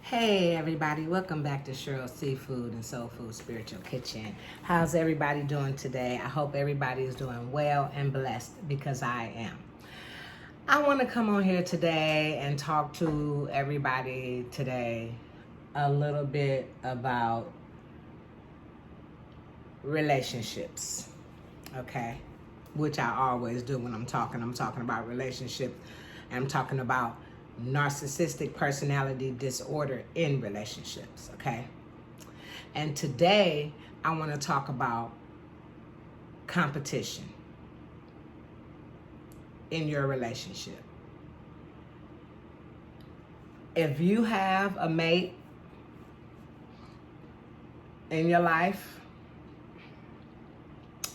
Hey everybody, welcome back to Cheryl Seafood and Soul Food Spiritual Kitchen. How's everybody doing today? I hope everybody is doing well and blessed because I am. I want to come on here today and talk to everybody today a little bit about relationships, okay? Which I always do when I'm talking about relationships. I'm talking about narcissistic personality disorder in relationships, okay? And today I want to talk about competition in your relationship. If you have a mate in your life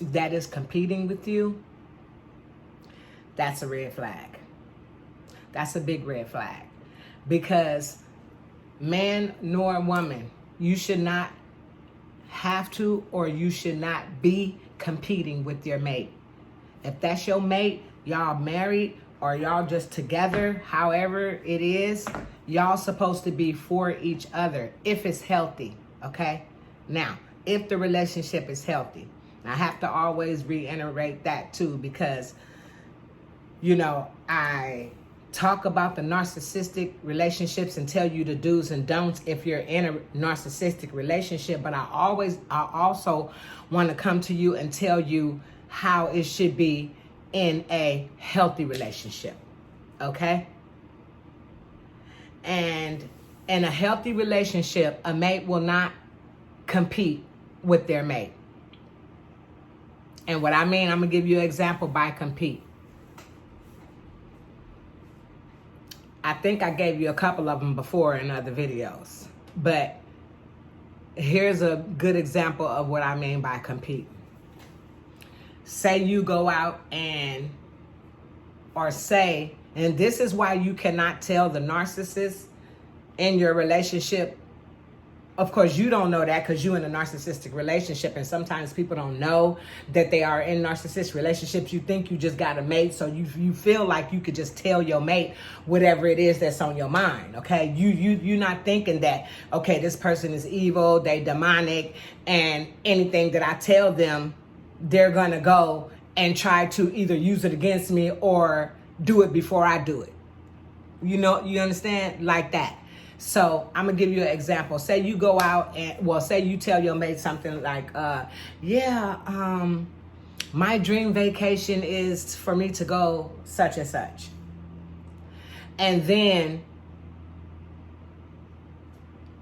that is competing with you, that's a red flag. That's a big red flag, because man nor woman, you should not have to, or you should not be competing with your mate. If that's your mate, y'all married or y'all just together, however it is, y'all supposed to be for each other if it's healthy, okay? Now, if the relationship is healthy, I have to always reiterate that too, because, you know, I talk about the narcissistic relationships and tell you the do's and don'ts if you're in a narcissistic relationship, but I also want to come to you and tell you how it should be in a healthy relationship, okay? And in a healthy relationship, a mate will not compete with their mate. And what I mean, I'm gonna give you an example by compete. I think I gave you a couple of them before in other videos, but here's a good example of what I mean by compete. Say you go out and this is why you cannot tell the narcissist in your relationship. Of course, you don't know that because you're in a narcissistic relationship, and sometimes people don't know that they are in narcissistic relationships. You think you just got a mate, so you feel like you could just tell your mate whatever it is that's on your mind, okay? You're not thinking that, okay, this person is evil, they demonic, and anything that I tell them, they're gonna go and try to either use it against me or do it before I do it. You know, you understand? Like that. So I'm gonna give you an example. Say you go out say you tell your mate something like, my dream vacation is for me to go such and such. And then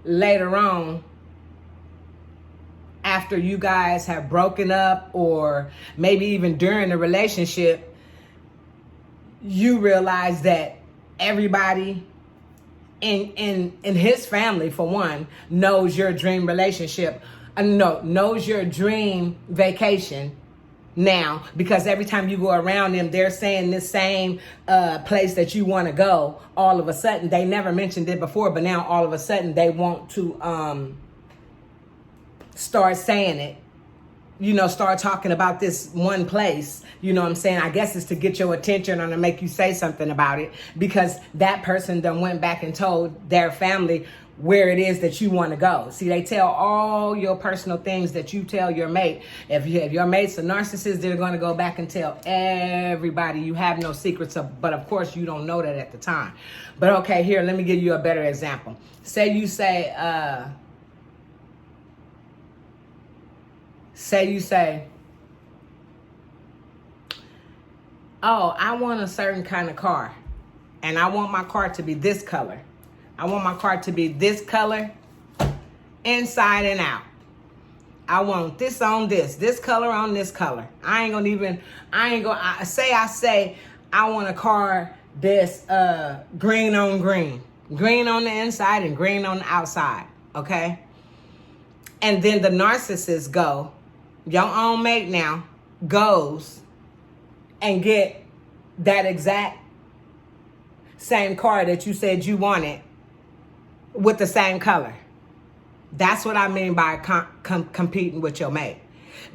later on, after you guys have broken up, or maybe even during the relationship, you realize that everybody in his family, for one, knows your dream relationship, knows your dream vacation now, because every time you go around them, they're saying this same place that you want to go. All of a sudden, they never mentioned it before, but now all of a sudden they want to start saying it. You know, start talking about this one place, you know what I'm saying? I guess it's to get your attention or to make you say something about it, because that person then went back and told their family where it is that you want to go. See, they tell all your personal things that you tell your mate. If your mate's a narcissist, they're going to go back and tell everybody. You have no secrets, but of course you don't know that at the time. But okay, here, let me give you a better example. Say you say, oh, I want a certain kind of car, and I want my car to be this color. I want my car to be this color, inside and out. I want this on this color on this color. I say I want a car that's green on green. Green on the inside and green on the outside, okay? And then the narcissist your own mate now, goes and get that exact same car that you said you wanted with the same color. That's what I mean by competing with your mate.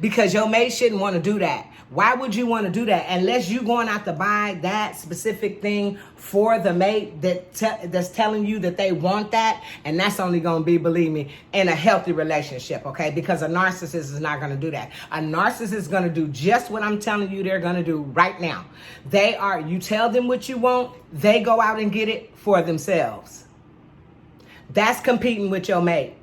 Because your mate shouldn't want to do that. Why would you want to do that? Unless you going out to buy that specific thing for the mate that's telling you that they want that. And that's only going to be, believe me, in a healthy relationship, okay? Because a narcissist is not going to do that. A narcissist is going to do just what I'm telling you they're going to do right now. You tell them what you want, they go out and get it for themselves. That's competing with your mate.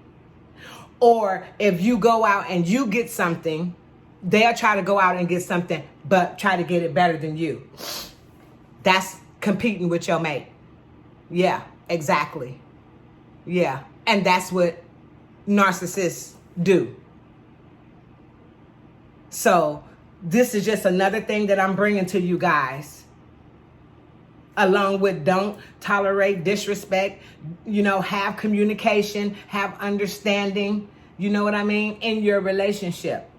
Or if you go out and you get something, they'll try to go out and get something, but try to get it better than you. That's competing with your mate. Yeah, exactly. Yeah. And that's what narcissists do. So this is just another thing that I'm bringing to you guys. Along with don't tolerate disrespect, have communication, have understanding, you know what I mean, in your relationship.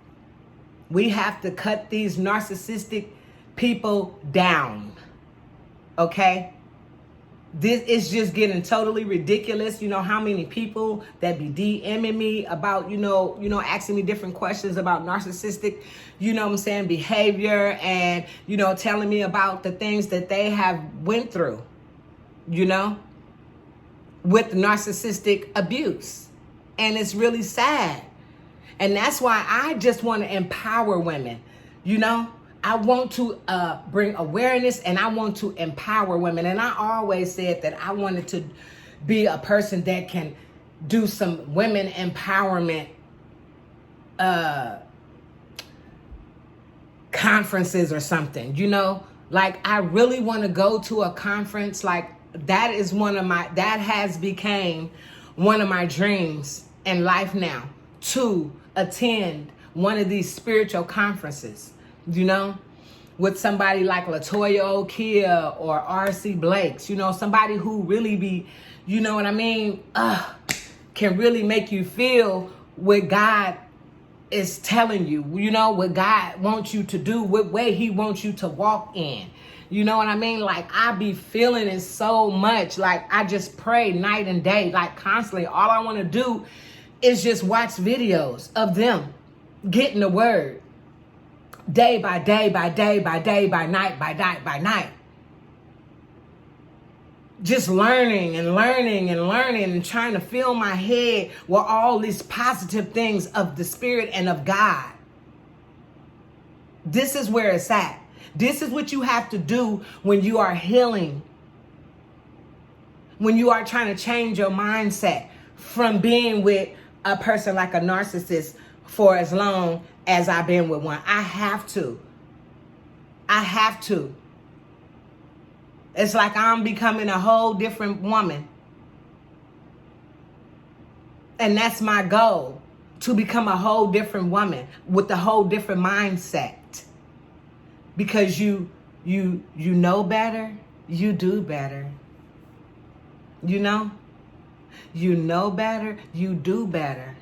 We have to cut these narcissistic people down, okay? This is just getting totally ridiculous. You know how many people that be DMing me about, asking me different questions about narcissistic, behavior and, telling me about the things that they have went through, with narcissistic abuse. And it's really sad. And that's why I just want to empower women, I want to bring awareness and I want to empower women. And I always said that I wanted to be a person that can do some women empowerment conferences or something, like I really want to go to a conference. Like that has become one of my dreams in life now, to attend one of these spiritual conferences. With somebody like LaToya O'Keefe or R.C. Blakes, somebody who really be, can really make you feel what God is telling you, what God wants you to do, what way he wants you to walk in. You know what I mean? Like I be feeling it so much. Like I just pray night and day, like constantly. All I want to do is just watch videos of them getting the word. Day by day, by day, by day, by night, by night, by night. Just learning and learning and learning and trying to fill my head with all these positive things of the Spirit and of God. This is where it's at. This is what you have to do when you are healing. When you are trying to change your mindset from being with a person like a narcissist for as long as I've been with one. I have to. It's like I'm becoming a whole different woman. And that's my goal, to become a whole different woman with a whole different mindset. Because you know better, you do better. You know better, you do better.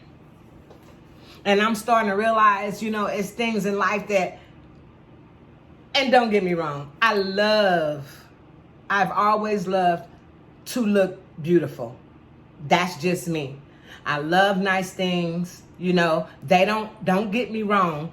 And I'm starting to realize, it's things in life that, and don't get me wrong, I've always loved to look beautiful. That's just me. I love nice things, they don't get me wrong.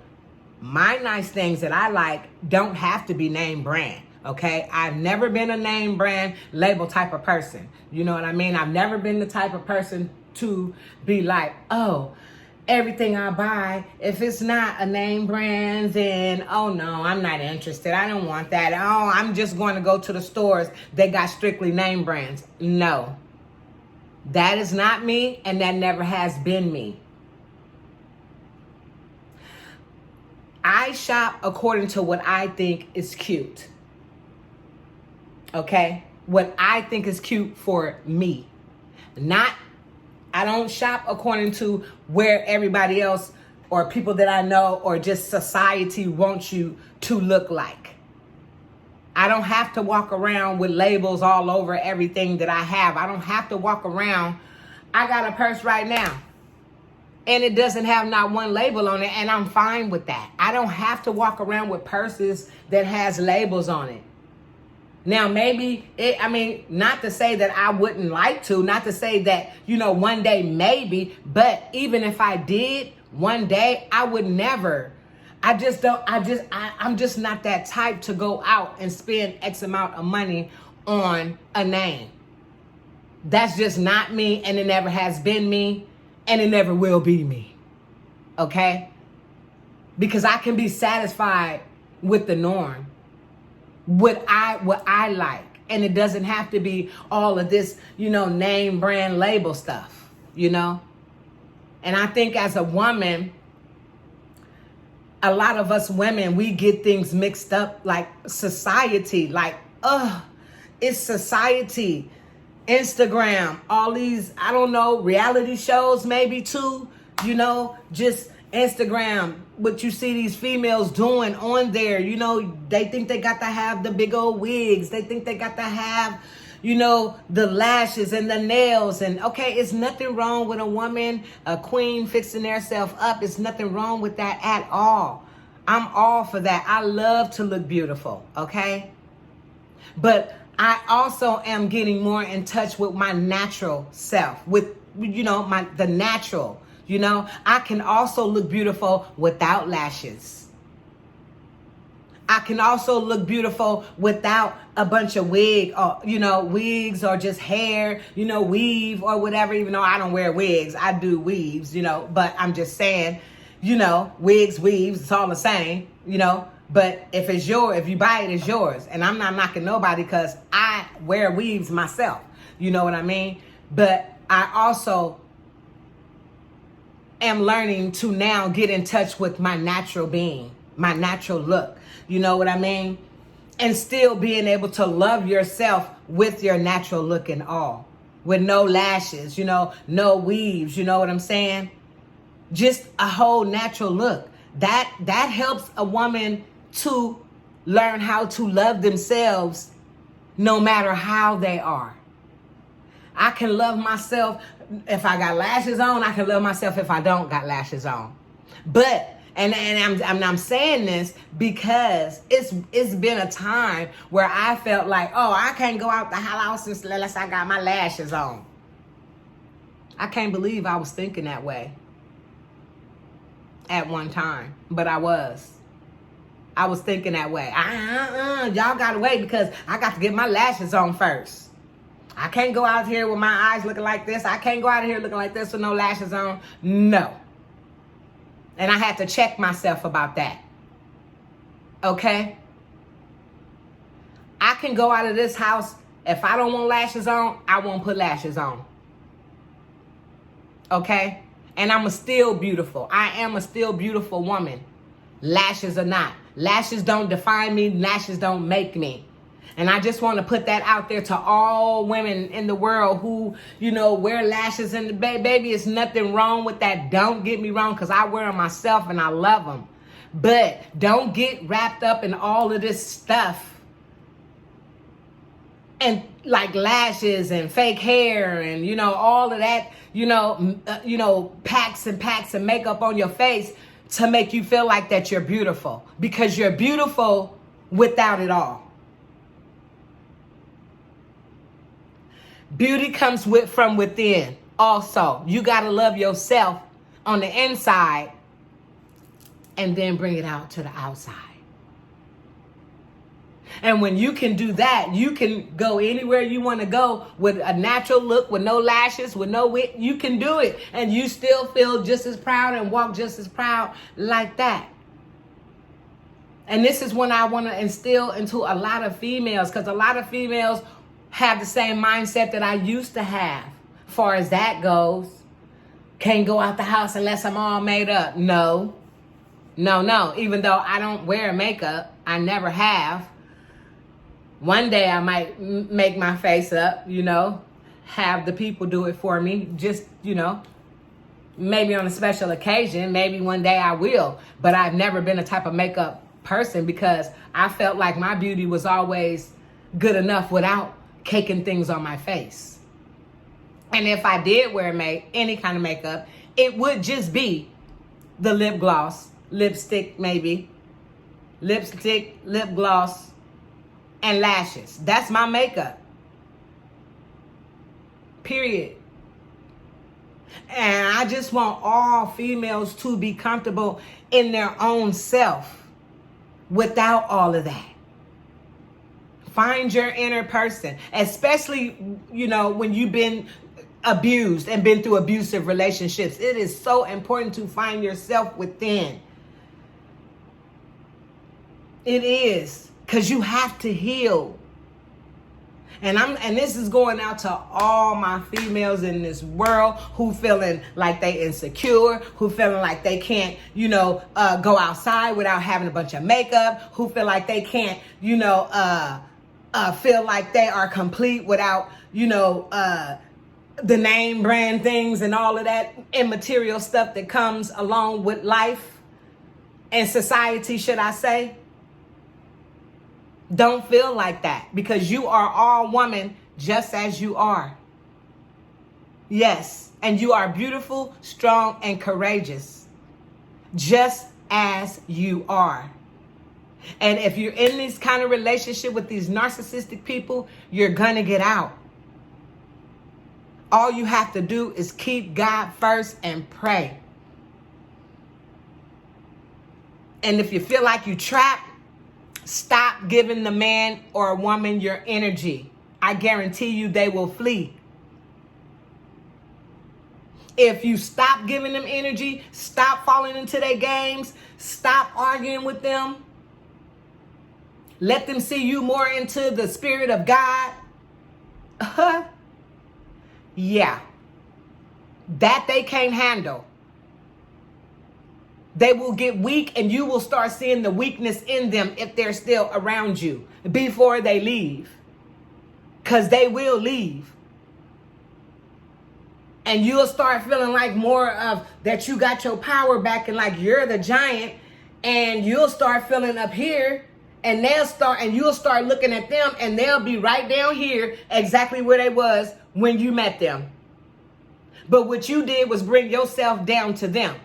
My nice things that I like don't have to be name brand, okay? I've never been a name brand label type of person. You know what I mean? I've never been the type of person to be like, oh, everything I buy, if it's not a name brand, then, oh no, I'm not interested. I don't want that. Oh, I'm just going to go to the stores that got strictly name brands. No, that is not me, and that never has been me. I shop according to what I think is cute. Okay? What I think is cute for me. I don't shop according to where everybody else or people that I know or just society wants you to look like. I don't have to walk around with labels all over everything that I have. I don't have to walk around. I got a purse right now, and it doesn't have not one label on it, and I'm fine with that. I don't have to walk around with purses that has labels on it. Now, not to say that I wouldn't like to, not to say that, one day maybe, but even if I did, one day, I would never. I'm just not that type to go out and spend X amount of money on a name. That's just not me, and it never has been me, and it never will be me. Okay? Because I can be satisfied with the norm. What I like. And it doesn't have to be all of this, name brand label stuff, And I think as a woman, a lot of us women, we get things mixed up, like society, it's society, Instagram, all these, I don't know, reality shows maybe too, just Instagram, what you see these females doing on there, they think they got to have the big old wigs. They think they got to have, the lashes and the nails. And okay, it's nothing wrong with a woman, a queen fixing herself up. It's nothing wrong with that at all. I'm all for that. I love to look beautiful, okay? But I also am getting more in touch with my natural self, with, the natural. I can also look beautiful without lashes. I can also look beautiful without a bunch of wigs or just hair, weave or whatever, even though I don't wear wigs. I do weaves, but I'm just saying, wigs, weaves, it's all the same, but if you buy it, it's yours. And I'm not knocking nobody because I wear weaves myself. You know what I mean? But I also am learning to now get in touch with my natural being, my natural look. You know what I mean? And still being able to love yourself with your natural look and all. With no lashes, no weaves, you know what I'm saying? Just a whole natural look. That helps a woman to learn how to love themselves no matter how they are. I can love myself if I got lashes on. I can love myself if I don't got lashes on. But and I'm saying this because it's been a time where I felt like, oh, I can't go out the house unless I got my lashes on. I can't believe I was thinking that way at one time, but I was thinking that way. Y'all gotta wait because I got to get my lashes on first. I can't go out here with my eyes looking like this. I can't go out here looking like this with no lashes on. No. And I had to check myself about that. Okay? I can go out of this house. If I don't want lashes on, I won't put lashes on. Okay? And I'm still beautiful. I am a still beautiful woman. Lashes or not. Lashes don't define me. Lashes don't make me. And I just want to put that out there to all women in the world who, wear lashes. And baby, it's nothing wrong with that. Don't get me wrong, because I wear them myself and I love them. But don't get wrapped up in all of this stuff. And like lashes and fake hair and, all of that, packs and packs of makeup on your face to make you feel like that you're beautiful. Because you're beautiful without it all. Beauty comes from within also. You got to love yourself on the inside and then bring it out to the outside. And when you can do that, you can go anywhere you want to go with a natural look, with no lashes, with no wig. You can do it. And you still feel just as proud and walk just as proud like that. And this is when I want to instill into a lot of females, because a lot of females have the same mindset that I used to have. As far as that goes, can't go out the house unless I'm all made up. No. Even though I don't wear makeup, I never have. One day I might make my face up, have the people do it for me. Just, maybe on a special occasion, maybe one day I will. But I've never been a type of makeup person because I felt like my beauty was always good enough without caking things on my face. And if I did wear any kind of makeup, it would just be the lip gloss, lipstick maybe, lipstick, lip gloss, and lashes. That's my makeup. Period. And I just want all females to be comfortable in their own self without all of that. Find your inner person, especially, when you've been abused and been through abusive relationships. It is so important to find yourself within. It is, because you have to heal. And this is going out to all my females in this world who feeling like they insecure, who feeling like they can't, go outside without having a bunch of makeup, who feel like they can't, feel like they are complete without, the name brand things and all of that immaterial stuff that comes along with life and society, should I say. Don't feel like that, because you are all woman just as you are. Yes, and you are beautiful, strong, and courageous just as you are. And if you're in this kind of relationship with these narcissistic people, you're gonna get out. All you have to do is keep God first and pray. And if you feel like you're trapped, stop giving the man or a woman your energy. I guarantee you they will flee. If you stop giving them energy, stop falling into their games, stop arguing with them, let them see you more into the spirit of God. Yeah, that they can't handle. They will get weak, and you will start seeing the weakness in them if they're still around you before they leave. Because they will leave. And you'll start feeling like more of that you got your power back and like you're the giant. And you'll start feeling up here, and you'll start looking at them, and they'll be right down here exactly where they was when you met them. But what you did was bring yourself down to them.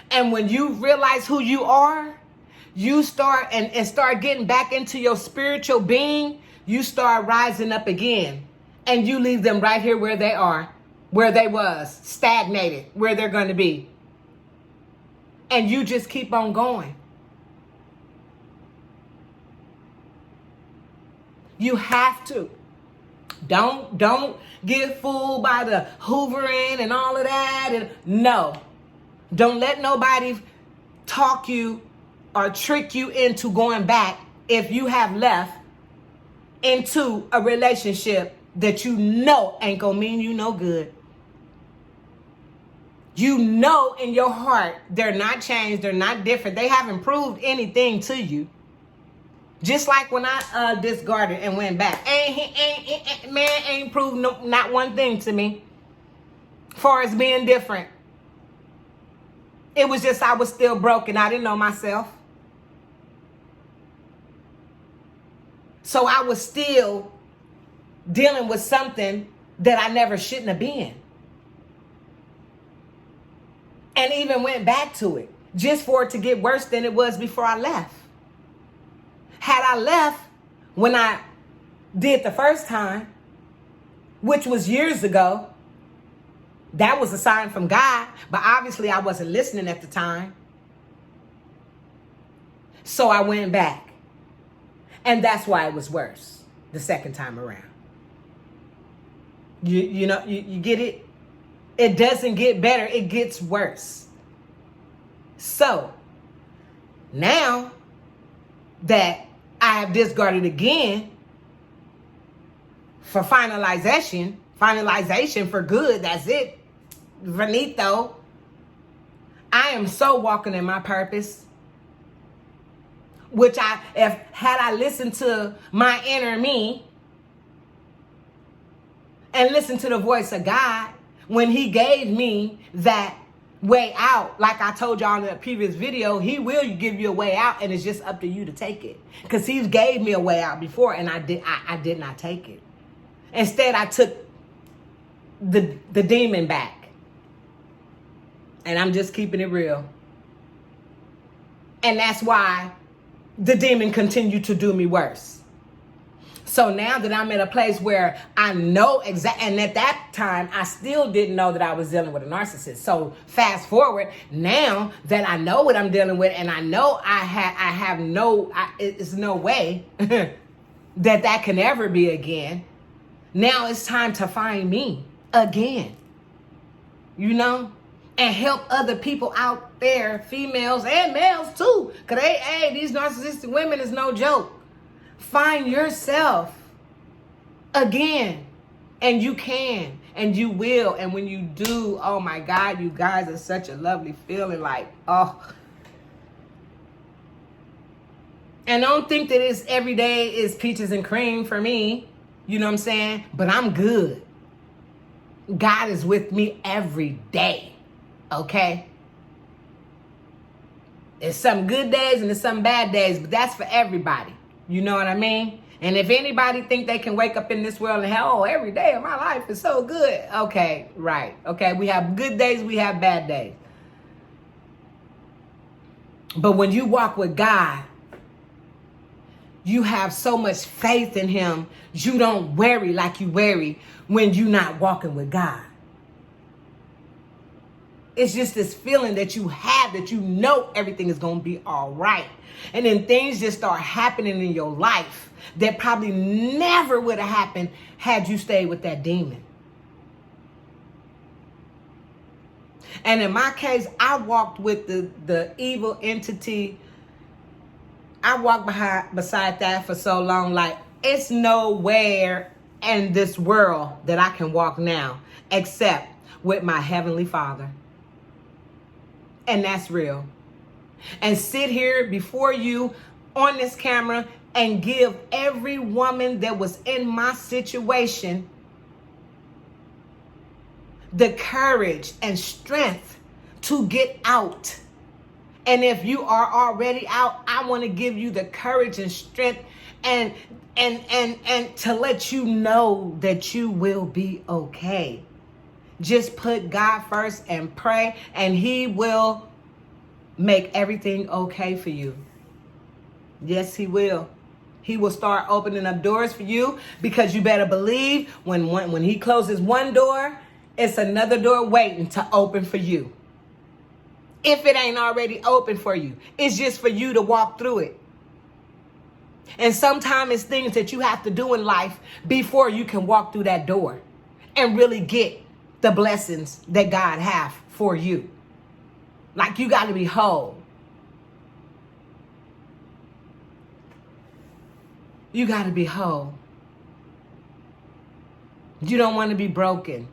And when you realize who you are, you start and start getting back into your spiritual being, you start rising up again. And you leave them right here where they are, where they was, stagnated, where they're going to be. And you just keep on going. You have to. Don't get fooled by the hoovering and all of that. And no. Don't let nobody talk you or trick you into going back if you have left into a relationship that you know ain't gonna mean you no good. You know in your heart they're not changed, they're not different, they haven't proved anything to you. Just like when I discarded and went back, man ain't proved not one thing to me far as being different. It was just I was still broken. I didn't know myself. So I was still dealing with something that I never shouldn't have been. And even went back to it just for it to get worse than it was before I left. Had I left when I did the first time, which was years ago, that was a sign from God, but obviously I wasn't listening at the time. So I went back. And that's why it was worse the second time around. You get it? It doesn't get better, it gets worse. So now that I have discarded again for finalization for good, that's it. Finito. I am so walking in my purpose. Which had I listened to my inner me and listened to the voice of God when he gave me that way out, like I told y'all in the previous video, he will give you a way out, and it's just up to you to take it. Because he gave me a way out before, and I did not take it. Instead, I took the demon back. And I'm just keeping it real. And that's why the demon continued to do me worse. So now that I'm at a place where I know exactly, and at that time, I still didn't know that I was dealing with a narcissist. So fast forward, now that I know what I'm dealing with, and I know it's no way that can ever be again. Now it's time to find me again, you know, and help other people out there, females and males too. Because these narcissistic women is no joke. Find yourself again, and you can, and you will. And when you do, oh my God, you guys, are such a lovely feeling, like, oh. And don't think that it's every day is peaches and cream for me. You know what I'm saying? But I'm good. God is with me every day. Okay? There's some good days and there's some bad days, but that's for everybody. You know what I mean? And if anybody think they can wake up in this world and every day of my life is so good. Okay, right. Okay, we have good days, we have bad days. But when you walk with God, you have so much faith in him, you don't worry like you worry when you're not walking with God. It's just this feeling that you have, that you know everything is going to be all right. And then things just start happening in your life that probably never would have happened had you stayed with that demon. And in my case, I walked with the evil entity. I walked beside that for so long, like it's nowhere in this world that I can walk now except with my Heavenly Father. And that's real. And sit here before you on this camera and give every woman that was in my situation the courage and strength to get out. And if you are already out, I want to give you the courage and strength and to let you know that you will be okay. Just put God first and pray, and he will make everything okay for you. Yes, he will. He will start opening up doors for you, because you better believe when he closes one door, it's another door waiting to open for you. If it ain't already open for you, it's just for you to walk through it. And sometimes it's things that you have to do in life before you can walk through that door and really get the blessings that God have for you. Like, you got to be whole. You got to be whole. You don't want to be broken.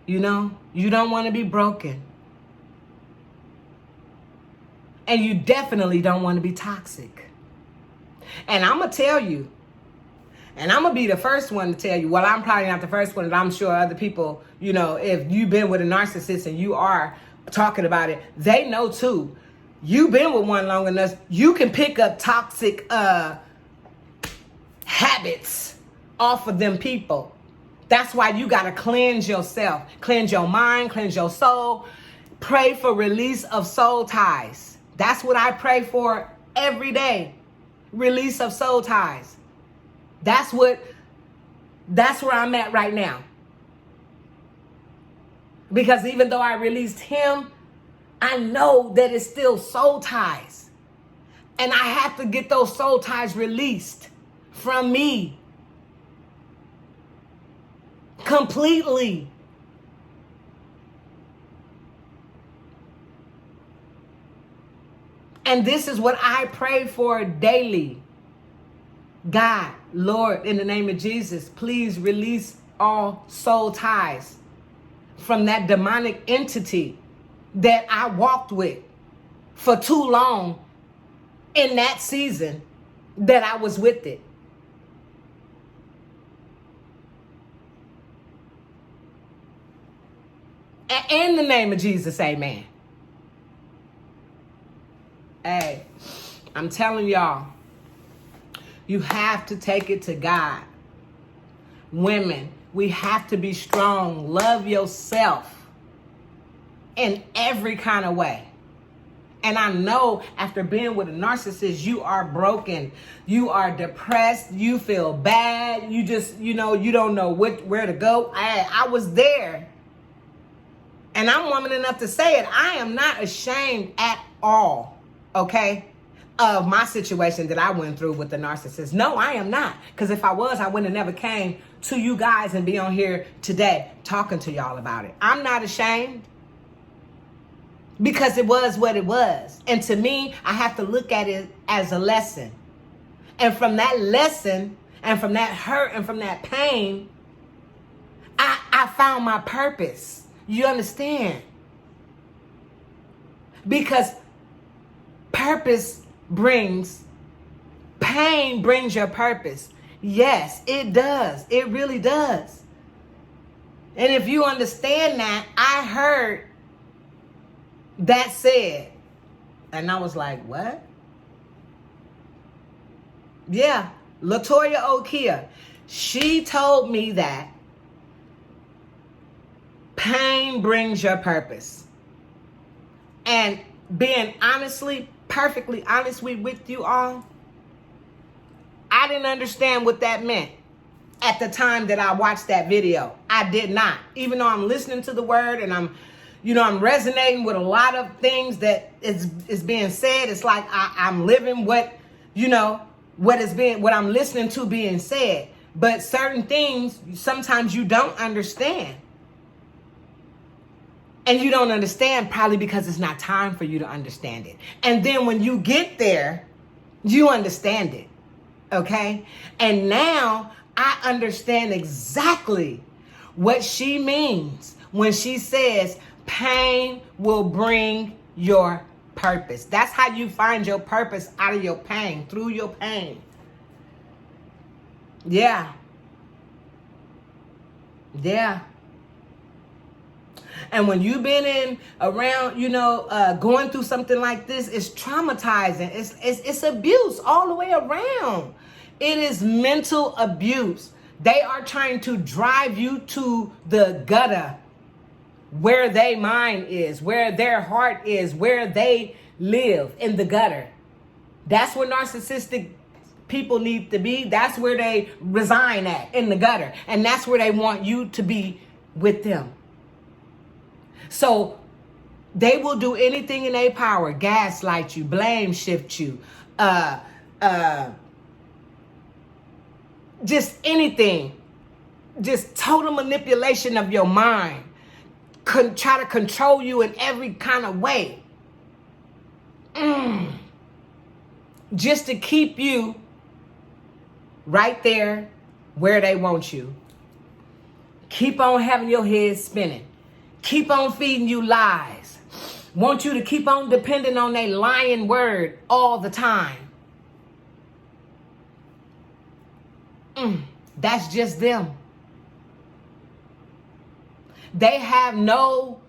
You know, you don't want to be broken. And you definitely don't want to be toxic. And I'm going to tell you, and I'm going to be the first one to tell you, well, I'm probably not the first one, but I'm sure other people, you know, if you've been with a narcissist and you are talking about it, they know too. You've been with one long enough, you can pick up toxic habits off of them people. That's why you got to cleanse yourself, cleanse your mind, cleanse your soul. Pray for release of soul ties. That's what I pray for every day. Release of soul ties. That's where I'm at right now. Because even though I released him, I know that it's still soul ties. And I have to get those soul ties released from me. Completely. And this is what I pray for daily. God, Lord, in the name of Jesus, please release all soul ties from that demonic entity that I walked with for too long in that season that I was with it. In the name of Jesus, amen. Hey, I'm telling y'all, you have to take it to God. Women, we have to be strong. Love yourself in every kind of way. And I know after being with a narcissist, you are broken. You are depressed. You feel bad. You just, you don't know where to go. I was there. And I'm woman enough to say it. I am not ashamed at all, okay, of my situation that I went through with the narcissist. No, I am not. Because if I was, I wouldn't have never came to you guys and be on here today talking to y'all about it. I'm not ashamed. Because it was what it was. And to me, I have to look at it as a lesson. And from that lesson, and from that hurt, and from that pain, I found my purpose. You understand? Because pain brings your purpose. Yes, it does. It really does. And if you understand that, I heard that said, and I was like, what? Yeah, Latoya Okia, she told me that pain brings your purpose. And being perfectly honest with you all, I didn't understand what that meant at the time that I watched that video. I did not. Even though I'm listening to the word and I'm resonating with a lot of things that is being said. It's like I'm living what I'm listening to being said. But certain things, sometimes you don't understand. And you don't understand probably because it's not time for you to understand it. And then when you get there, you understand it. Okay? And now I understand exactly what she means when she says, pain will bring your purpose. That's how you find your purpose, out of your pain, through your pain. Yeah. Yeah. And when you've been going through something like this, it's traumatizing. It's abuse all the way around. It is mental abuse. They are trying to drive you to the gutter, where their mind is, where their heart is, where they live, in the gutter. That's where narcissistic people need to be. That's where they resign at, in the gutter. And that's where they want you to be with them. So they will do anything in their power, gaslight you, blame shift you, just anything, just total manipulation of your mind. Try to control you in every kind of way. Just to keep you right there where they want you. Keep on having your head spinning. Keep on feeding you lies. Want you to keep on depending on their lying word all the time. That's just them. They have no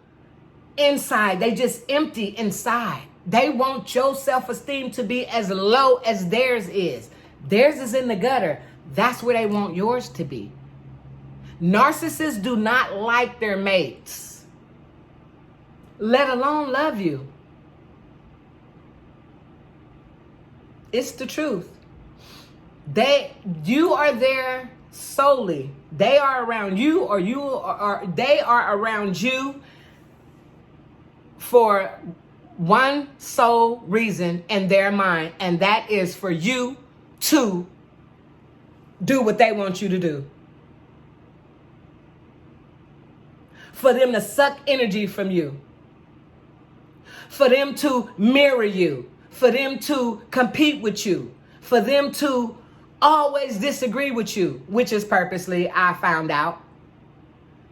inside. They just empty inside. They want your self-esteem to be as low as theirs is. Theirs is in the gutter. That's where they want yours to be. Narcissists do not like their mates, let alone love you. It's the truth. You are there solely. They are around you, or they are around you for one sole reason in their mind, and that is for you to do what they want you to do. For them to suck energy from you. For them to mirror you. For them to compete with you. For them to always disagree with you, which is purposely, I found out.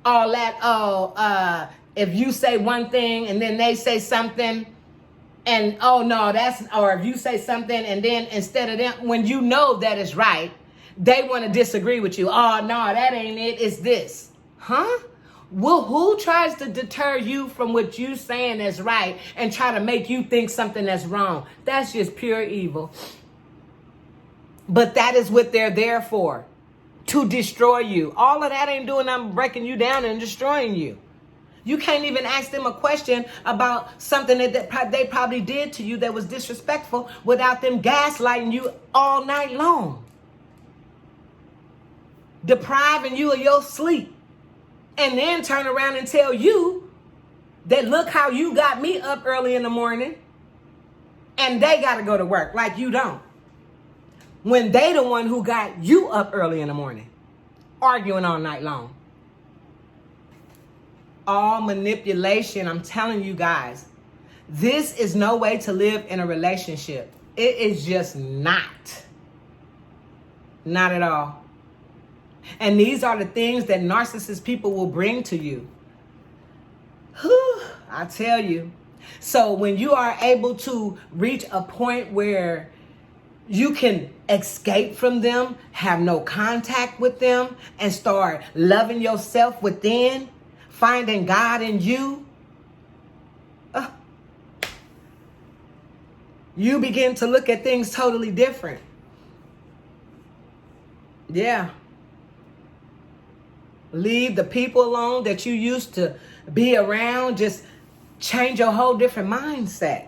All that, if you say one thing and then they say something, and or if you say something and then instead of them, when you know that is right, they want to disagree with you. Oh, no, that ain't it. It's this. Huh? Well, who tries to deter you from what you saying is right and try to make you think something that's wrong? That's just pure evil. But that is what they're there for, to destroy you. All of that ain't doing nothing, breaking you down and destroying you. You can't even ask them a question about something that they probably did to you that was disrespectful without them gaslighting you all night long, depriving you of your sleep, and then turn around and tell you that look how you got me up early in the morning and they got to go to work like you don't. When they the one who got you up early in the morning, arguing all night long. All manipulation. I'm telling you guys, this is no way to live in a relationship. It is just not. Not at all. And these are the things that narcissist people will bring to you. Whew, I tell you. So when you are able to reach a point where you can escape from them, have no contact with them, and start loving yourself within, finding God in you, you begin to look at things totally different. Yeah. Leave the people alone that you used to be around. Just change your whole different mindset.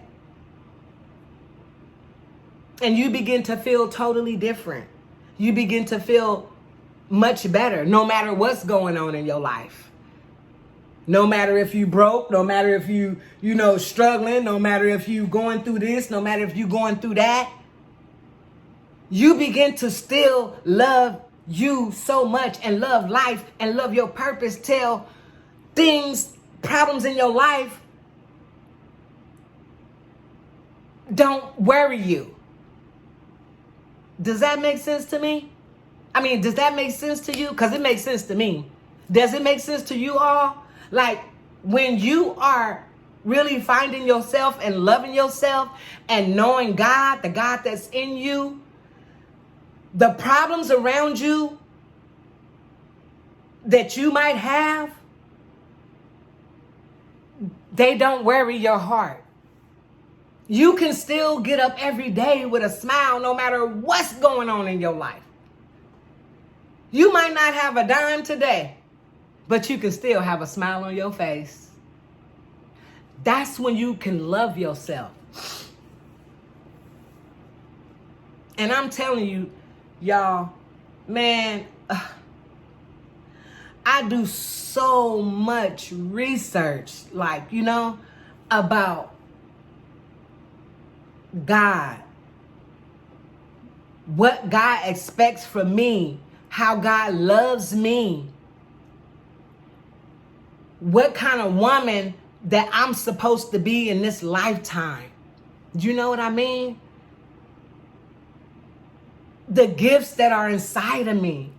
And you begin to feel totally different. You begin to feel much better no matter what's going on in your life. No matter if you broke, no matter if you struggling, no matter if you going through this, no matter if you going through that. You begin to still love you so much and love life and love your purpose till problems in your life don't worry you. Does that make sense to me? I mean, does that make sense to you? Because it makes sense to me. Does it make sense to you all? Like, when you are really finding yourself and loving yourself and knowing God, the God that's in you, the problems around you that you might have, they don't worry your heart. You can still get up every day with a smile no matter what's going on in your life. You might not have a dime today, but you can still have a smile on your face. That's when you can love yourself. And I'm telling you, y'all, man, I do so much research, about God, what God expects from me, how God loves me, what kind of woman that I'm supposed to be in this lifetime. You know what I mean? The gifts that are inside of me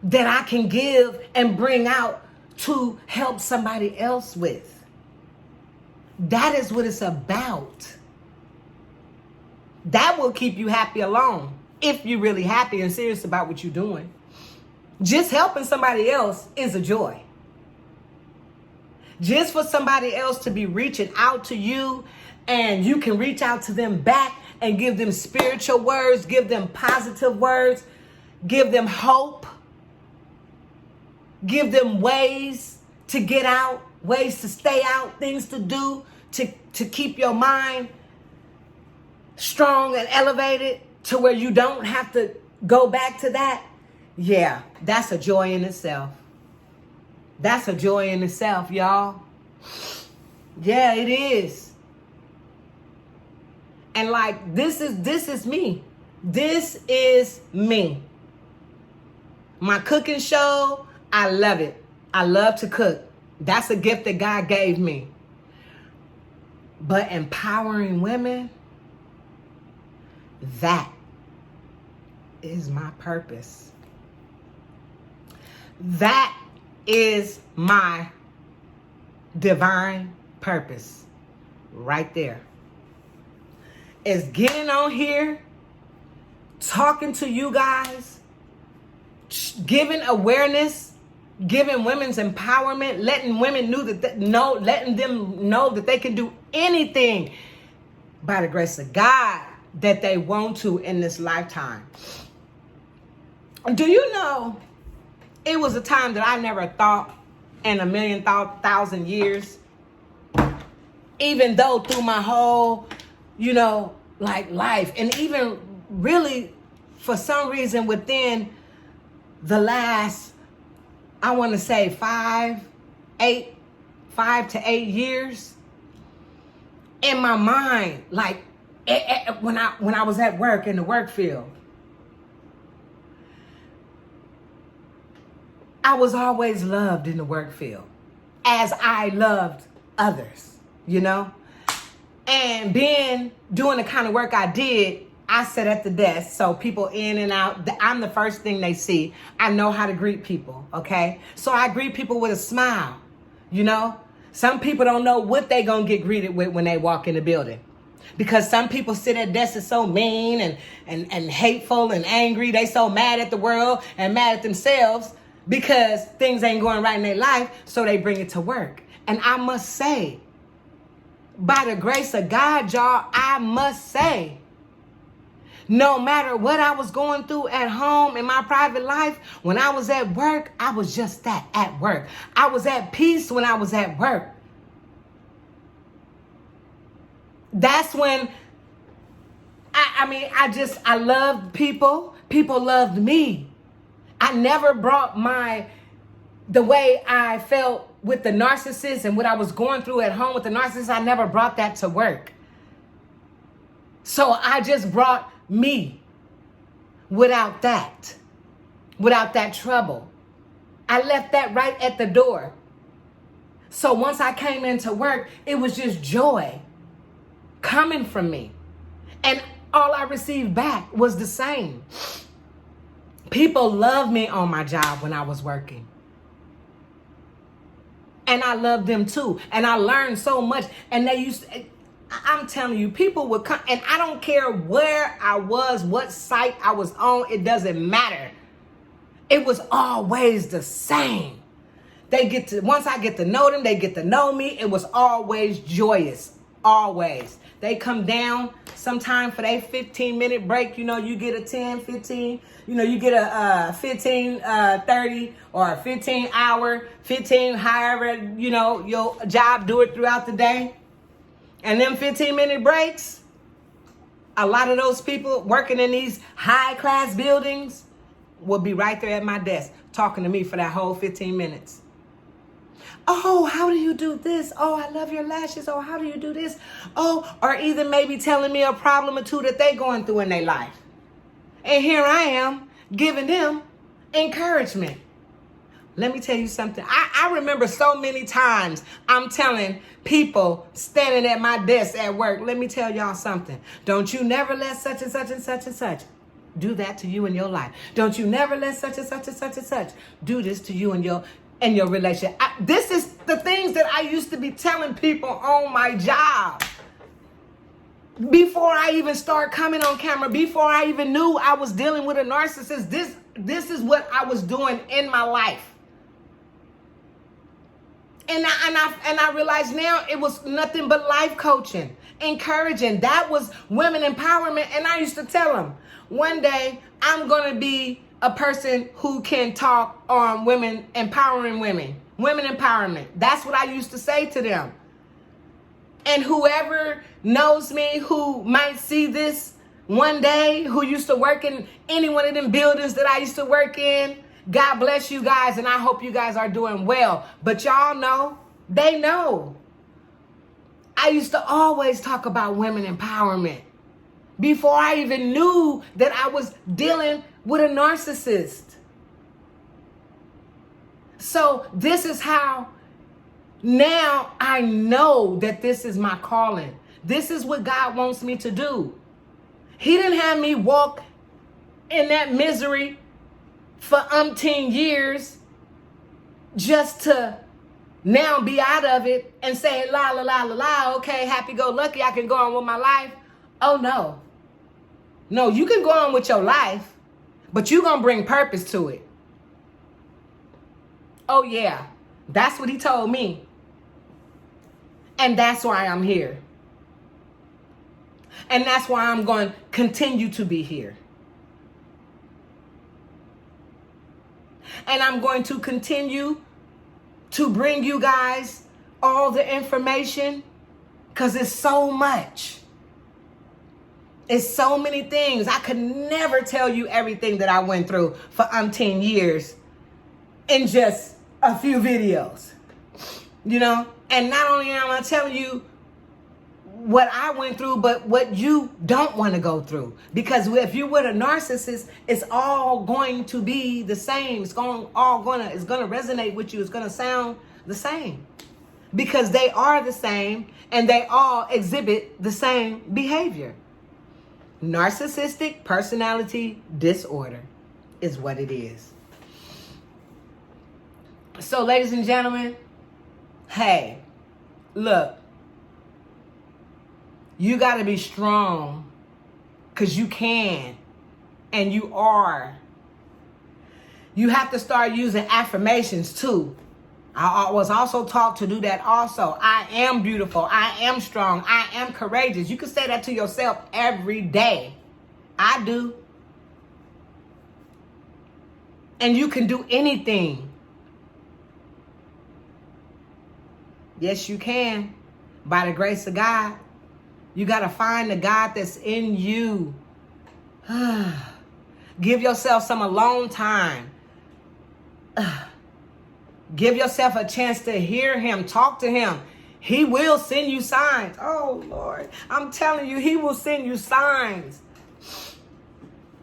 that I can give and bring out to help somebody else with. That is what it's about. That will keep you happy alone if you're really happy and serious about what you're doing. Just helping somebody else is a joy. Just for somebody else to be reaching out to you and you can reach out to them back and give them spiritual words, give them positive words, give them hope, give them ways to get out, ways to stay out, things to do to keep your mind strong and elevated to where you don't have to go back to that. Yeah, that's a joy in itself. That's a joy in itself, y'all. Yeah, it is. And this is me. This is me. My cooking show, I love it. I love to cook. That's a gift that God gave me. But empowering women, that is my purpose. That is my divine purpose right there. Is getting on here, talking to you guys, giving awareness, giving women's empowerment, letting women letting them know that they can do anything by the grace of God that they want to in this lifetime. Do you know It was a time that I never thought in a million thousand years, even though through my whole, like life, and even really for some reason within the last, I want to say 5 to 8 years, in my mind, like when I was at work in the work field, I was always loved in the work field as I loved others, and doing the kind of work I did, I sat at the desk, so people in and out, I'm the first thing they see. I know how to greet people, okay? So I greet people with a smile, Some people don't know what they gonna get greeted with when they walk in the building. Because some people sit at desks so mean and hateful and angry. They so mad at the world and mad at themselves because things ain't going right in their life, so they bring it to work. And I must say, by the grace of God, y'all, I must say, no matter what I was going through at home in my private life, when I was at work, I was just that, at work. I was at peace when I was at work. That's when, I loved people. People loved me. I never brought the way I felt with the narcissist and what I was going through at home with the narcissist, I never brought that to work. So I just brought me without that trouble. I left that right at the door. So once I came into work, it was just joy coming from me. And all I received back was the same. People loved me on my job when I was working. And I loved them too. And I learned so much. And I'm telling you, people would come, and I don't care where I was, what site I was on, it doesn't matter. It was always the same. Once I get to know them, they get to know me. It was always joyous, always. They come down sometime for their 15-minute break. You get a 10, 15, you get a 15, 30, or a 15 hour, 15, however, your job, do it throughout the day. And them 15-minute breaks, a lot of those people working in these high-class buildings will be right there at my desk talking to me for that whole 15 minutes. Oh, how do you do this? Oh, I love your lashes. Oh, how do you do this? Oh, or either maybe telling me a problem or two that they going through in their life. And here I am giving them encouragement. Let me tell you something. I remember so many times I'm telling people standing at my desk at work, let me tell y'all something. Don't you never let such and such and such and such do that to you in your life. Don't you never let such and such and such and such do this to you in your relationship. This is the things that I used to be telling people on my job. Before I even started coming on camera, before I even knew I was dealing with a narcissist, this is what I was doing in my life. And I realized now it was nothing but life coaching, encouraging. That was women empowerment. And I used to tell them, one day I'm going to be a person who can talk on women, empowering women empowerment. That's what I used to say to them. And whoever knows me, who might see this one day, who used to work in any one of them buildings that I used to work in, God bless you guys, and I hope you guys are doing well. But y'all know, they know. I used to always talk about women empowerment before I even knew that I was dealing with a narcissist. So this is how now I know that this is my calling. This is what God wants me to do. He didn't have me walk in that misery for umpteen years just to now be out of it and say, la, la, la, la, la, okay, happy-go-lucky, I can go on with my life. Oh, no. No, you can go on with your life, but you're going to bring purpose to it. Oh, yeah. That's what he told me. And that's why I'm here. And that's why I'm going to continue to be here. And I'm going to continue to bring you guys all the information because it's so much. It's so many things. I could never tell you everything that I went through for 10 years in just a few videos, you know? And not only am I telling you what I went through, but what you don't want to go through. Because if you're with a narcissist, it's all going to be the same. It's going to resonate with you. It's going to sound the same. Because they are the same and they all exhibit the same behavior. Narcissistic personality disorder is what it is. So, ladies and gentlemen, hey, look, you got to be strong because you can and you are. You have to start using affirmations too. I was also taught to do that also. I am beautiful. I am strong. I am courageous. You can say that to yourself every day. I do. And you can do anything. Yes, you can. By the grace of God. You got to find the God that's in you. Give yourself some alone time. Give yourself a chance to hear him, talk to him. He will send you signs. Oh, Lord, I'm telling you, he will send you signs.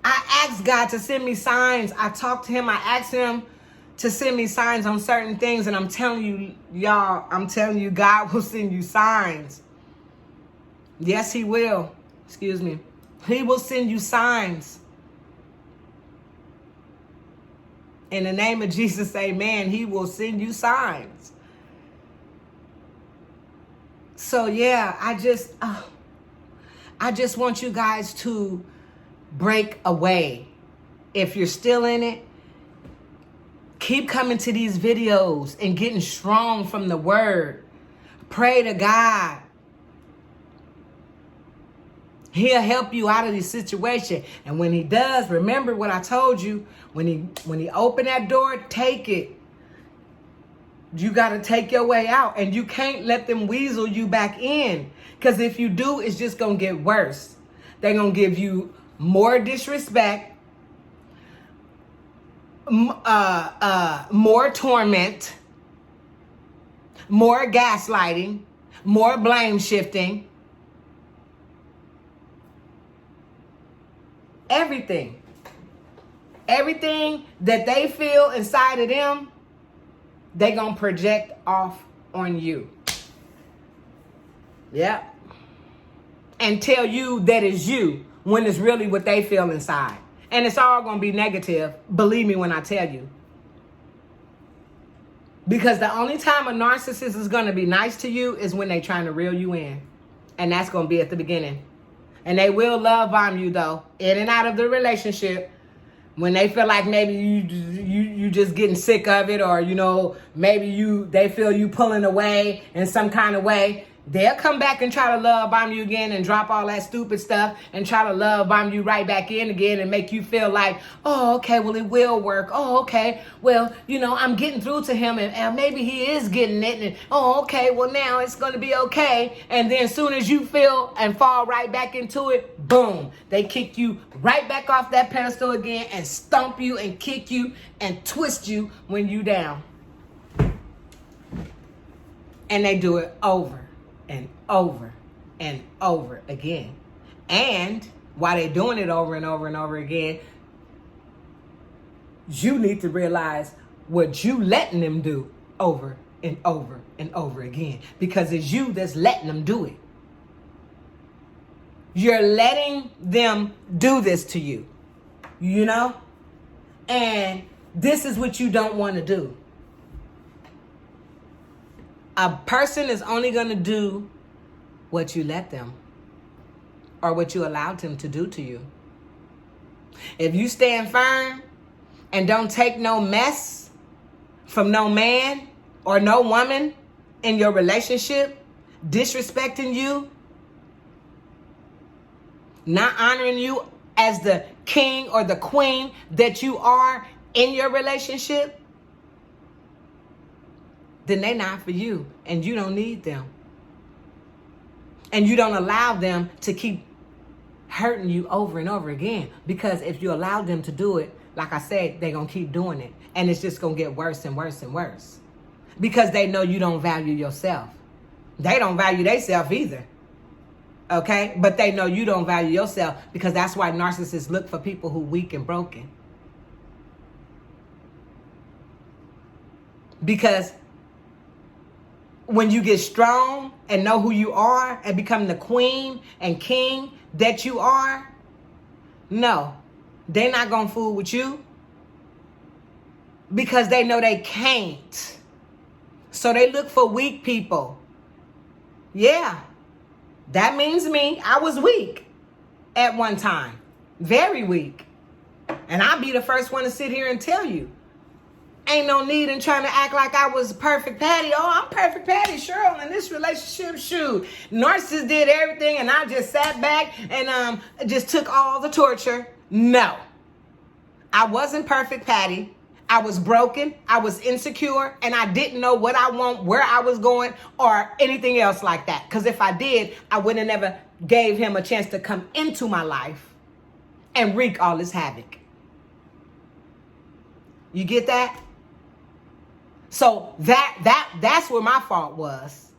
I asked God to send me signs. I talked to him. I asked him to send me signs on certain things. And I'm telling you, y'all, God will send you signs. Yes, he will. Excuse me. He will send you signs. In the name of Jesus, amen. He will send you signs. So yeah, I just want you guys to break away. If you're still in it, keep coming to these videos and getting strong from the word. Pray to God. He'll help you out of this situation. And when he does, remember what I told you. When he open that door, take it. You got to take your way out. And you can't let them weasel you back in. Because if you do, it's just going to get worse. They're going to give you more disrespect, more torment, more gaslighting, more blame shifting. Everything that they feel inside of them, they gonna project off on you. Yep. And tell you that it's you when it's really what they feel inside. And it's all gonna be negative, believe me when I tell you. Because the only time a narcissist is gonna be nice to you is when they trying to reel you in. And that's gonna be at the beginning. And they will love bomb you though, in and out of the relationship. When they feel like maybe you just getting sick of it, or maybe they feel you pulling away in some kind of way, they'll come back and try to love bomb you again and drop all that stupid stuff and try to love bomb you right back in again and make you feel like, oh, okay, well, it will work. Oh, okay, well, I'm getting through to him and maybe he is getting it. And, oh, okay, well, now it's going to be okay. And then as soon as you feel and fall right back into it, boom, they kick you right back off that pedestal again and stomp you and kick you and twist you when you down. And they do it over and over and over again. And while they're doing it over and over and over again, you need to realize what you letting them do over and over and over again. Because it's you that's letting them do it. You're letting them do this to you. And this is what you don't want to do. A person is only going to do what you let them, or what you allowed them to do to you. If you stand firm and don't take no mess from no man or no woman in your relationship, disrespecting you, not honoring you as the king or the queen that you are in your relationship, then they're not for you, and you don't need them. And you don't allow them to keep hurting you over and over again, because if you allow them to do it, like I said, they're going to keep doing it, and it's just going to get worse and worse and worse, because they know you don't value yourself. They don't value themselves either. Okay? But they know you don't value yourself, because that's why narcissists look for people who are weak and broken. Because when you get strong and know who you are and become the queen and king that you are, no, they're not going to fool with you, because they know they can't. So they look for weak people. Yeah, that means me. I was weak at one time. Very weak. And I'll be the first one to sit here and tell you. Ain't no need in trying to act like I was perfect Patty. Oh, I'm perfect Patty, Cheryl, in this relationship. Shoot, narcissist did everything and I just sat back and just took all the torture. No, I wasn't perfect Patty. I was broken, I was insecure, and I didn't know what I want, where I was going, or anything else like that. Because if I did, I would have never gave him a chance to come into my life and wreak all this havoc. You get that? So that's where my fault was.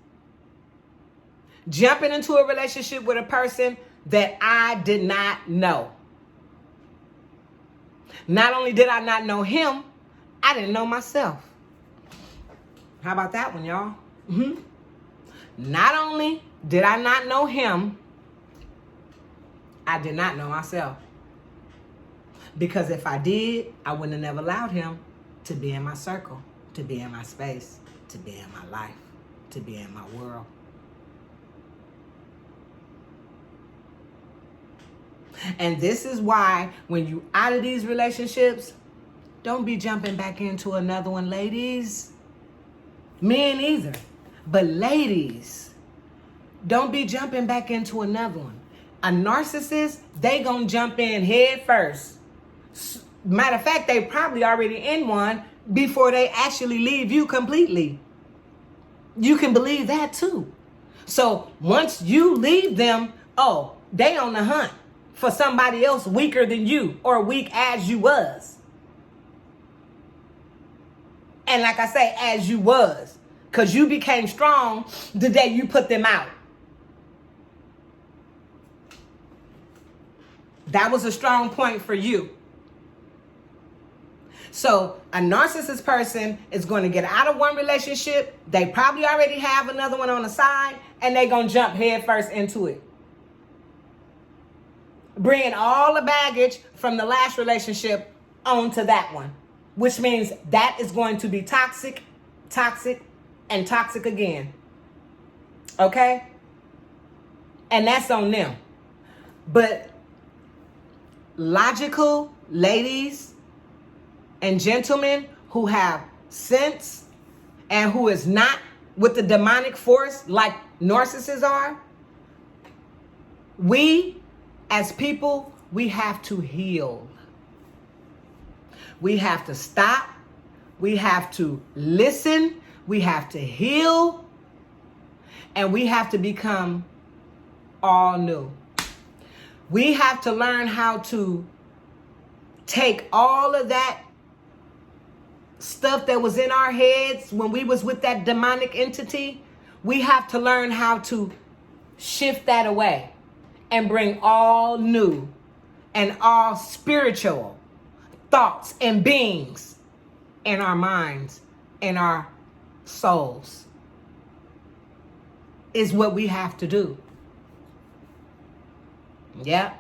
Jumping into a relationship with a person that I did not know. Not only did I not know him, I didn't know myself. How about that one, y'all? Not only did I not know him, I did not know myself. Because if I did, I wouldn't have never allowed him to be in my circle, to be in my space, to be in my life, to be in my world. And this is why when you out of these relationships, don't be jumping back into another one, ladies. Men either. But ladies, don't be jumping back into another one. A narcissist, they gonna jump in head first. Matter of fact, they probably already in one before they actually leave you completely. You can believe that too. So once you leave them, oh, they on the hunt for somebody else weaker than you or weak as you was. And like I say, as you was, because you became strong the day you put them out. That was a strong point for you. So a narcissist person is going to get out of one relationship. They probably already have another one on the side, and they're going to jump head first into it. Bringing all the baggage from the last relationship onto that one, which means that is going to be toxic, toxic, and toxic again. Okay? And that's on them. But logical ladies and gentlemen who have sense and who is not with the demonic force like narcissists are, we as people, we have to heal. We have to stop. We have to listen. We have to heal. And we have to become all new. We have to learn how to take all of that stuff that was in our heads when we was with that demonic entity. We have to learn how to shift that away and bring all new and all spiritual thoughts and beings in our minds, in our souls, is what we have to do. Yeah.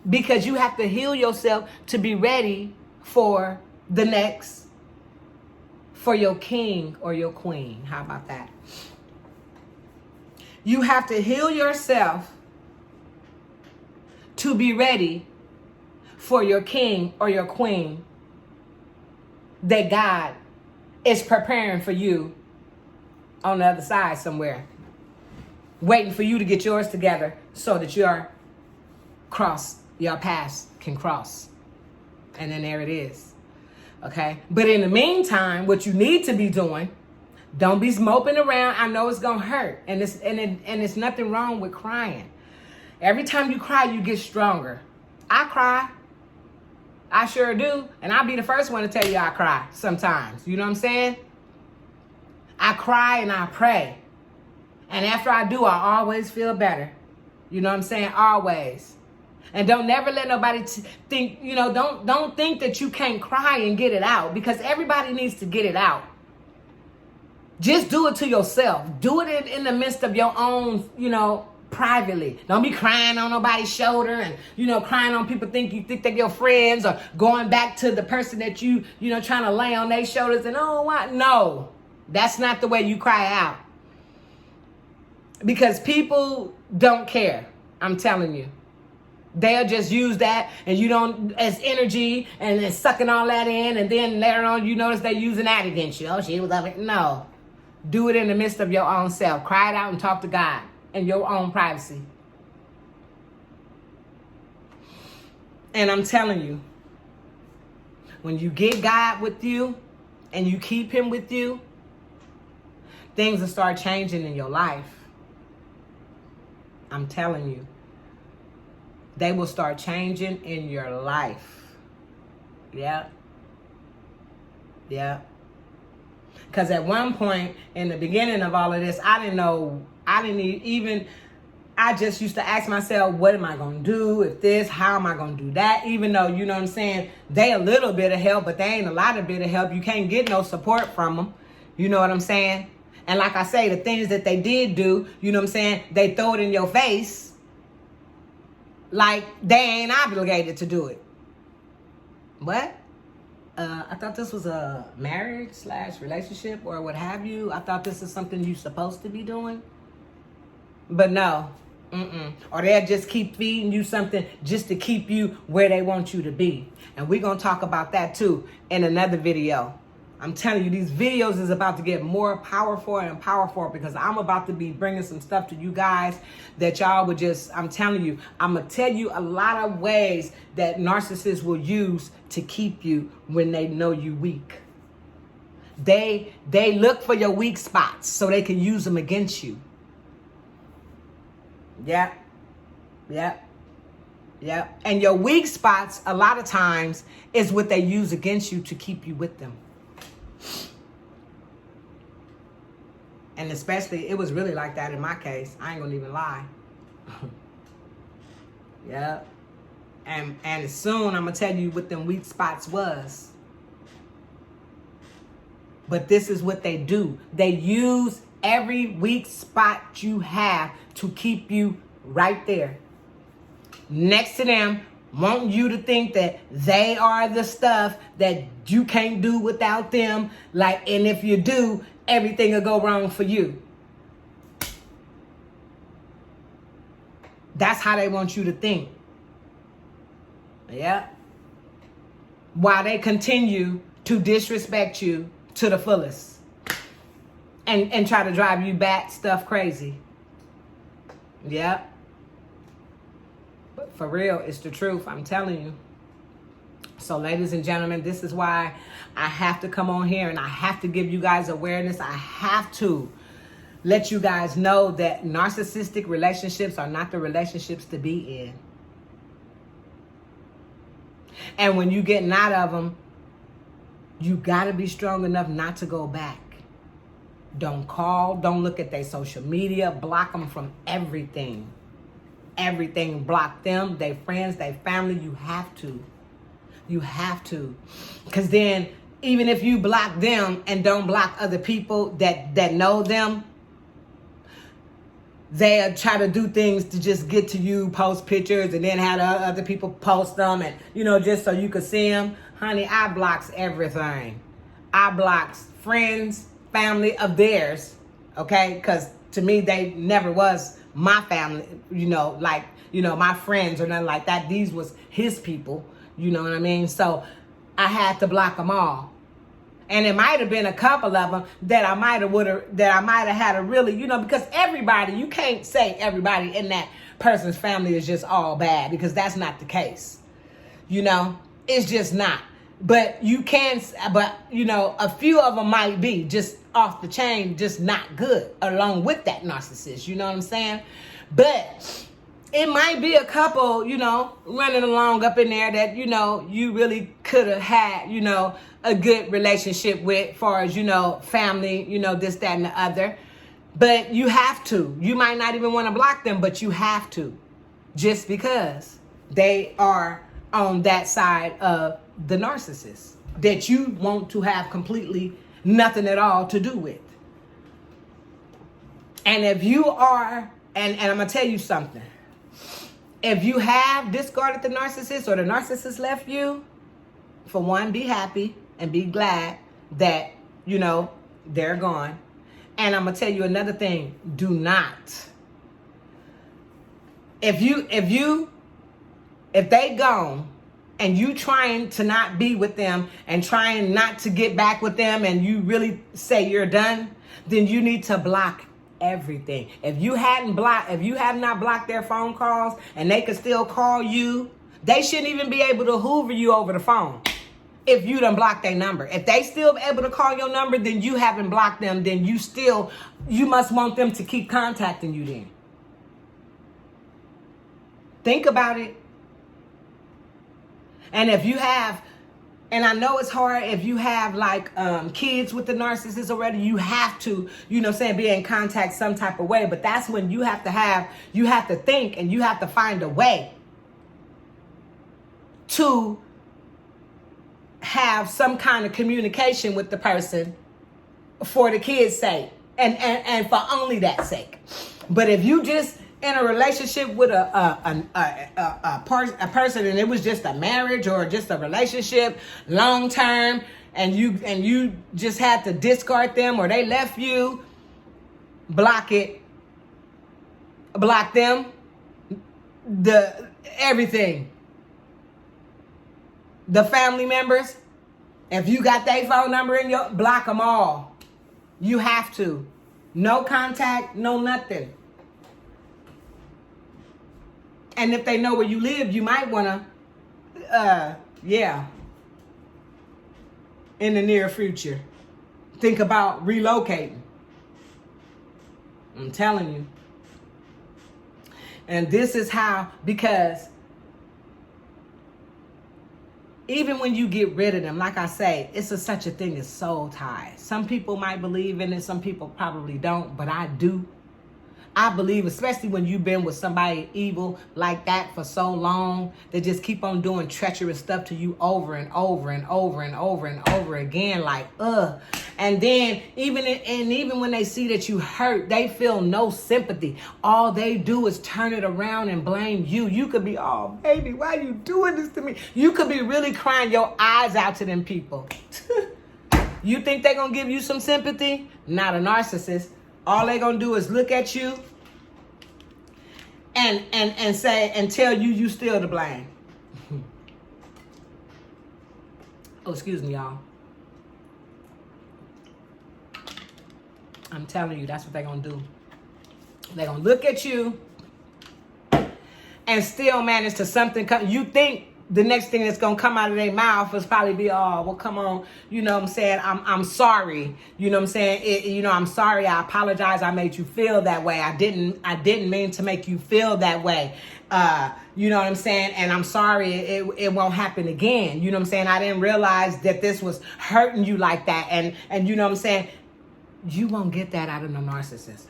Because you have to heal yourself to be ready for the next, for your king or your queen. How about that? You have to heal yourself to be ready for your king or your queen that God is preparing for you on the other side somewhere, waiting for you to get yours together so that your paths can cross. And then there it is. Okay? But in the meantime, what you need to be doing, don't be moping around. I know it's gonna hurt. And it's nothing wrong with crying. Every time you cry, you get stronger. I cry. I sure do. And I'll be the first one to tell you I cry sometimes. You know what I'm saying? I cry and I pray. And after I do, I always feel better. You know what I'm saying? Always. And don't never let nobody think, don't think that you can't cry and get it out, because everybody needs to get it out. Just do it to yourself. Do it in the midst of your own, privately. Don't be crying on nobody's shoulder and, crying on people you think they're your friends, or going back to the person that trying to lay on their shoulders and, oh, what? No, that's not the way you cry out. Because people don't care. I'm telling you. They'll just use that and as energy and then sucking all that in, and then later on you notice they're using that against you. Oh, she was loving it. No. Do it in the midst of your own self. Cry it out and talk to God in your own privacy. And I'm telling you, when you get God with you and you keep him with you, things will start changing in your life. I'm telling you. They will start changing in your life. Yeah. Yeah. Because at one point in the beginning of all of this, I just used to ask myself, what am I going to do if this? How am I going to do that? Even though, you know what I'm saying, they a little bit of help, but they ain't a lot of bit of help. You can't get no support from them. You know what I'm saying? And like I say, the things that they did do, you know what I'm saying, they throw it in your face. Like they ain't obligated to do it. What? I thought this was a marriage/relationship or what have you. I thought this is something you're supposed to be doing. But no. Or they'll just keep feeding you something just to keep you where they want you to be. And we're going to talk about that too in another video. I'm telling you, these videos is about to get more powerful and powerful, because I'm about to be bringing some stuff to you guys that y'all would I'm telling you, I'm going to tell you a lot of ways that narcissists will use to keep you when they know you weak. They look for your weak spots so they can use them against you. Yeah. And your weak spots, a lot of times, is what they use against you to keep you with them. And especially, it was really like that in my case. I ain't gonna even lie. Yeah. And soon I'm gonna tell you what them weak spots was. But this is what they do. They use every weak spot you have to keep you right there, next to them, want you to think that they are the stuff that you can't do without them. And if you do, everything will go wrong for you. That's how they want you to think. Yeah. While they continue to disrespect you to the fullest. And try to drive you back stuff crazy. Yeah. But for real, it's the truth. I'm telling you. So ladies and gentlemen, this is why I have to come on here and I have to give you guys awareness. I have to let you guys know that narcissistic relationships are not the relationships to be in. And when you get out of them, you got to be strong enough not to go back. Don't call. Don't look at their social media. Block them from everything. Everything. Block them, their friends, their family. You have to. You have to. Because then, even if you block them and don't block other people that know them, they'll try to do things to just get to you, post pictures, and then have other people post them, and, just so you could see them. Honey, I blocks everything. I blocks friends, family of theirs, okay? Because to me, they never was my family, my friends or nothing like that. These was his people, you know what I mean? So I had to block them all. And it might have been a couple of them that I might have had a really, because everybody, you can't say everybody in that person's family is just all bad, because that's not the case. It's just not. But you can, but you know, a few of them might be just off the chain, just not good along with that narcissist. You know what I'm saying? But it might be a couple, you know, running along up in there that, you know, you really could have had, you know, a good relationship with, as far as, you know, family, you know, this, that, and the other. But you have to. You might not even want to block them, but you have to. Just because they are on that side of the narcissist that you want to have completely nothing at all to do with. And if you are, and I'm going to tell you something. If you have discarded the narcissist or the narcissist left you, for one, be happy and be glad that, you know, they're gone. And I'm going to tell you another thing. Do not. If they gone and you trying to not be with them and trying not to get back with them and you really say you're done, then you need to block everything. If you have not blocked their phone calls and they could still call you, they shouldn't even be able to hoover you over the phone. If you done blocked their number, if they still able to call your number, then you haven't blocked them. Then you must want them to keep contacting you. Then think about it. And if you have, and I know it's hard if you have like kids with the narcissist already, you have to, you know, be in contact some type of way. But that's when you have to think and you have to find a way to have some kind of communication with the person for the kids' sake and for only that sake. But if you just in a relationship with a person and it was just a marriage or just a relationship long term and you just had to discard them or they left you, block them, everything. The family members, if you got their phone number in your, block them all. You have to. No contact, no nothing. And if they know where you live, you might want to, in the near future, think about relocating. I'm telling you. And this is how, because even when you get rid of them, like I say, it's such a thing as soul ties. Some people might believe in it, some people probably don't, but I do. I believe, especially when you've been with somebody evil like that for so long, they just keep on doing treacherous stuff to you over and over and over and over and over again, like, And then even when they see that you hurt, they feel no sympathy. All they do is turn it around and blame you. You could be, oh, baby, why are you doing this to me? You could be really crying your eyes out to them people. You think they're going to give you some sympathy? Not a narcissist. All they're going to do is look at you and say and tell you still to blame. Oh, excuse me, y'all. I'm telling you, that's what they're going to do. They're going to look at you and still manage to something come. You think the next thing that's going to come out of their mouth is probably be, oh, well, come on. You know what I'm saying? I'm sorry. You know what I'm saying? I'm sorry. I apologize. I made you feel that way. I didn't mean to make you feel that way. You know what I'm saying? And I'm sorry. It won't happen again. You know what I'm saying? I didn't realize that this was hurting you like that. And you know what I'm saying? You won't get that out of the narcissist.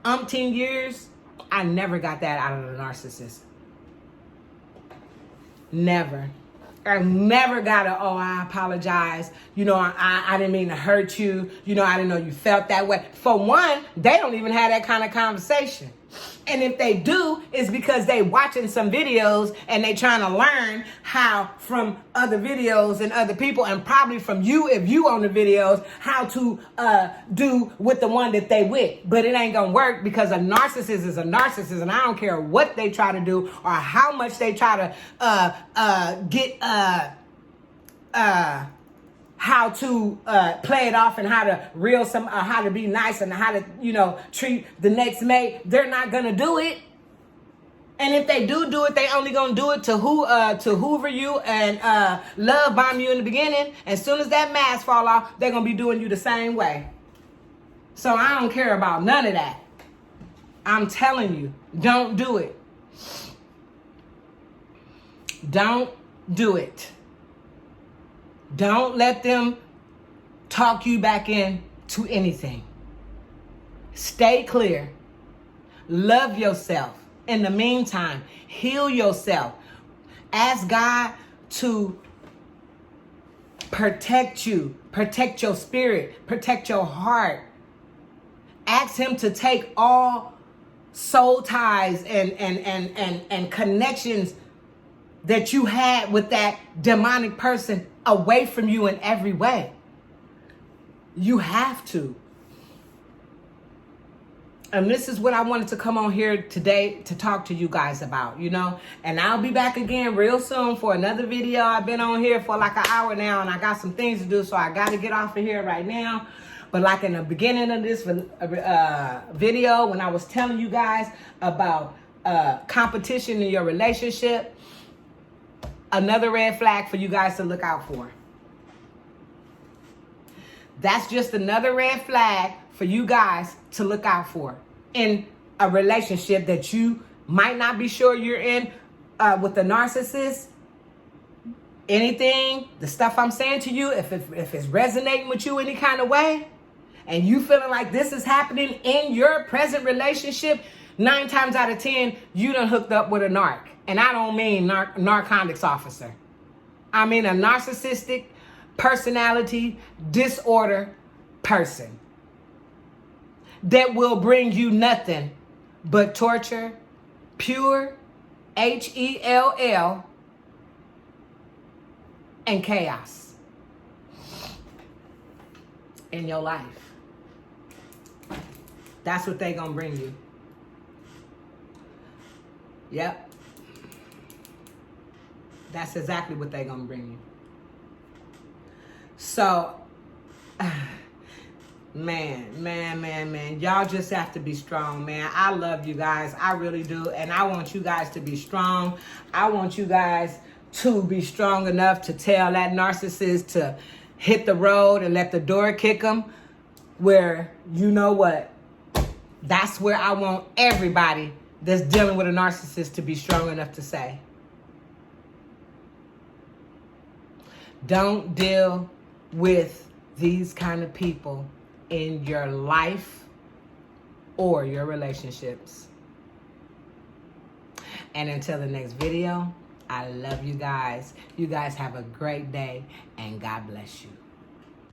Umpteen years, I never got that out of the narcissist. Never. I never got I apologize. You know, I didn't mean to hurt you. You know, I didn't know you felt that way. For one, they don't even have that kind of conversation. And if they do, it's because they watching some videos and they trying to learn how from other videos and other people, and probably from you if you on the videos, how to do with the one that they with. But it ain't gonna work because a narcissist is a narcissist, and I don't care what they try to do or how much they try to get how to play it off and how to reel how to be nice and how to, treat the next mate. They're not gonna do it. And if they do it, they only gonna do it to hoover you and love bomb you in the beginning. As soon as that mask fall off, they're gonna be doing you the same way. So I don't care about none of that. I'm telling you, don't do it. Don't do it. Don't let them talk you back into anything. Stay clear. Love yourself. In the meantime, heal yourself. Ask God to protect you, protect your spirit, protect your heart. Ask him to take all soul ties and connections that you had with that demonic person away from you in every way. You have to. And this is what I wanted to come on here today to talk to you guys about, you know. And I'll be back again real soon for another video. I've been on here for like an hour now, and I got some things to do, so I got to get off of here right now. But like in the beginning of this video, when I was telling you guys about competition in your relationship, another red flag for you guys to look out for. That's just another red flag for you guys to look out for in a relationship that you might not be sure you're in with the narcissist. Anything, the stuff I'm saying to you, if it's resonating with you any kind of way, and you feeling like this is happening in your present relationship, 9 times out of 10, you done hooked up with a narc. And I don't mean narcotics officer. I mean a narcissistic personality disorder person that will bring you nothing but torture, pure HELL, and chaos in your life. That's what they gonna bring you. Yep. That's exactly what they gonna bring you. So, man. Y'all just have to be strong, man. I love you guys. I really do. And I want you guys to be strong. I want you guys to be strong enough to tell that narcissist to hit the road and let the door kick them. Where, you know what? That's where I want everybody that's dealing with a narcissist to be strong enough to say, don't deal with these kind of people in your life or your relationships. And until the next video, I love you guys. You guys have a great day, and God bless you.